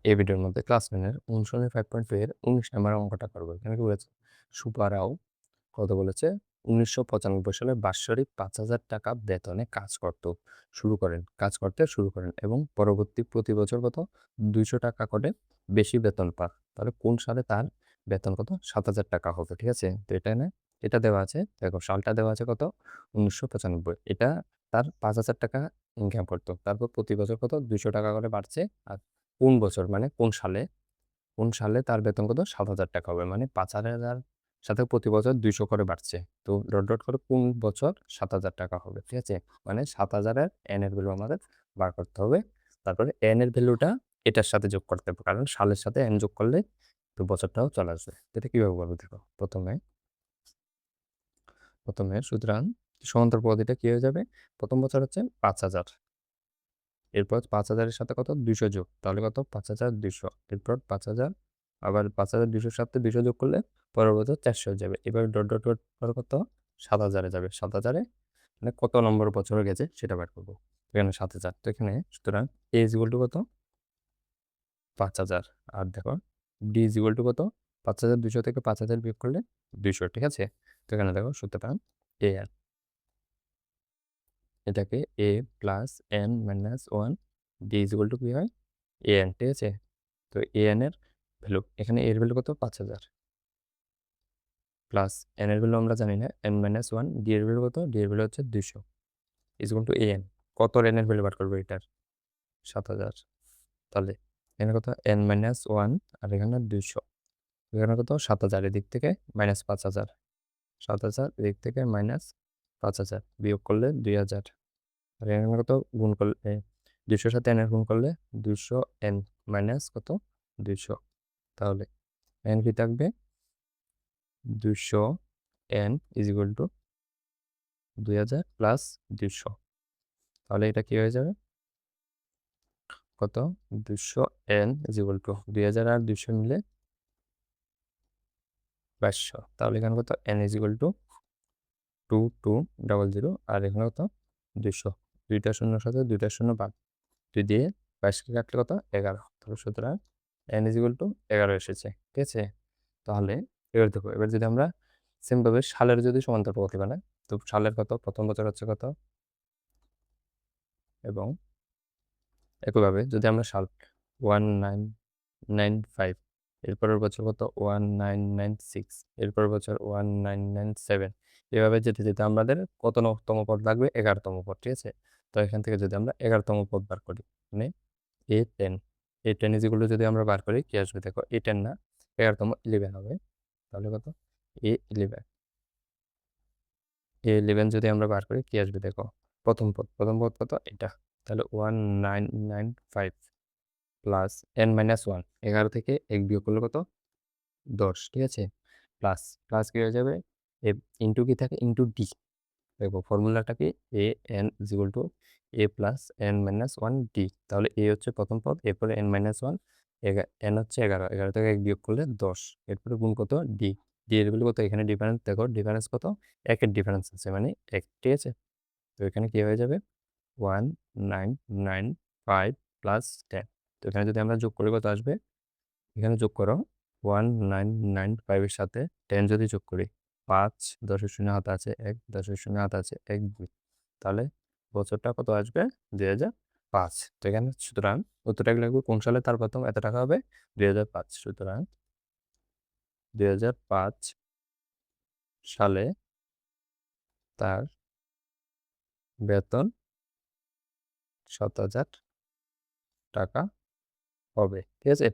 এই ভিডিওর মধ্যে ক্লাস 9 এর অনুশীলনী 5.2 এর 19 নম্বর অঙ্কটা করব। এখানে কি বলেছে? সুপারাও কত বলেছে? 1995 সালে বাৎসরিক 5,000 টাকা বেতনে কাজ করতে শুরু করেন এবং পরবর্তী প্রতি বছর কত 200 টাকা করে বেশি বেতন পান। তাহলে কোন সালে তার বেতন কত 7,000 টাকা হবে? ঠিক আছে, তো এটা দেওয়া আছে। দেখো সালটা দেওয়া আছে কত 1995। এটা তার 5,000 টাকা ইনকাম করতো, তারপর প্রতি বছর কত 200 টাকা করে বাড়ছে। আর কোন বছর মানে কোন সালে তার বেতন কত 7,000 টাকা হবে, মানে 5,000 সাথে প্রতি বছর 200 করে বাড়ছে। তো ডট ডট করে কোন বছর 7,000 টাকা হবে? ঠিক আছে, মানে 7,000 এর এর ভ্যালু আমাদের বার করতে হবে। তারপরে এর ভ্যালুটা এটার সাথে যোগ করতে হবে, কারণ সালের সাথে এন যোগ করলে তো বছরটাও চলে আসবে। তো এটা কিভাবে করবো দেখো। প্রথমে সুতরাং সমান্তর পদ্ধতিটা কি হয়ে যাবে? প্রথম বছর হচ্ছে 5,000, এরপর 5,000-এর সাথে কত 200 যোগ, তাহলে কত 5,200। এরপর 5,000, আবার 5,200-র সাথে 200 যোগ করলে পরের বছর 400 হয়ে যাবে। এবার ডট ডট ডট করে কত 7,000-এ যাবে। 7,000-এ মানে কত নম্বর বছর গেছে সেটা বের করবো। এখানে 7,000, তো এখানে সুতরাং এ ইজ ইকুয়াল টু কত 5,000। আর দেখো ডি ইজ ইকুয়াল টু কত 5,200 থেকে 5,000 বিয়োগ করলে 200। ঠিক আছে, তো এখানে দেখো সূত্রটা এ আর এটাকে A plus N minus one D is equal to কি হয় এ এন। ঠিক আছে, তো এ এন এর ভ্যালু, এখানে এর ভ্যালু কত 5,000 প্লাস এন এর ভ্যালু আমরা জানি না, এন মাইনাস ওয়ান। ডি এর ভ্যালু কত? ডি এর ভ্যালু হচ্ছে 200 is equal two A N. কত এন এর ভ্যালু বার করবো এটার? 7,000। তাহলে এখানে কত এন মাইনাস ওয়ান, আর এখানে 200। এখানে কত 7,000, এদিক থেকে মাইনাস 5,000। 7,000 এদিক থেকে মাইনাস 5,000 বিয়োগ করলে 2,000। আর এখানে কত গুণ করলে 200 সাথে এন এর গুণ করলে 200 এন মাইনাস কত 200। তাহলে এন কি থাকবে 200 N is equal two 2,000 plus 200। তাহলে এটা কি হয়ে যাবে কত 200 এন ইজ ইকুয়াল টু 2,000 আর 200 মিলে 2200। তাহলে এখানে কত এন ইজ ইকুয়াল টু 2200, আর এখানে কত 200। দুইটা শূন্যর সাথে দুইটা শূন্য বাদ, 2 দিয়ে 22কে কাটলে কত 11। তাহলে সুতরাং এন ইজ ইকুয়াল টু 11 এসেছে। ঠিক আছে, তাহলে এবার দেখো, এবার যদি আমরা সেমভাবে সালের যদি সমান্তর পদ্ধতি বানাই, তো সালের কত প্রথম বছর হচ্ছে কত, এবং একইভাবে যদি আমরা সাল 1995, এরপরের বছর কত 1996, এরপরের বছর 1997, এভাবে যেতে যেতে আমাদের কততম পদ লাগবে? 11তম পদ। ঠিক আছে, তো এখান থেকে যদি আমরা 11তম পদ বার করি, মানে A10, A10 is equal two যদি আমরা বার করি কি আসবে দেখো, A10 না 11তম 11 হবে। তাহলে কত A11, A11 যদি আমরা বার করি কি আসবে দেখো, প্রথম পদ কত এটা, তাহলে 1995 প্লাস এন মাইনাস ওয়ান, 11 থেকে 1 বিয়োগ করলে কত 10। ঠিক আছে, প্লাস প্লাস কি হয়ে যাবে এ ইন্টু কি থাকে ইন্টু ডি। দেখো ফর্মুলাটা কি A N is equal two A plus N minus one D. তাহলে এ হচ্ছে প্রথম পদ, এরপরে এন মাইনাস ওয়ান, এন হচ্ছে 11, 11 থেকে 1 বিয়োগ করলে 10, এরপরে গুণ কত ডি। ডি এর ভ্যালু কত? এখানে ডিফারেন্স দেখো, ডিফারেন্স কত 1-এর ডিফারেন্স আছে, মানে 1। ঠিক আছে, তো এখানে কি হয়ে যাবে 1995 প্লাস 10। তো এখানে যদি আমরা যোগ করি কত আসবে? এখানে যোগ করো 1995 এর সাথে 10 যদি যোগ করি 5, 10-এর শূন্য হাতে আছে 1, 10-এর শূন্য হাতে আছে 1, 2, তাহলে বছরটা কত আসবে 2005। তো এখানে সুতরাং উত্তরটা লিখবো কোন সালে তার প্রথম এত টাকা হবে 2005। সুতরাং 2005 সালে তার বেতন 7,000 টাকা হবে। ঠিক আছে।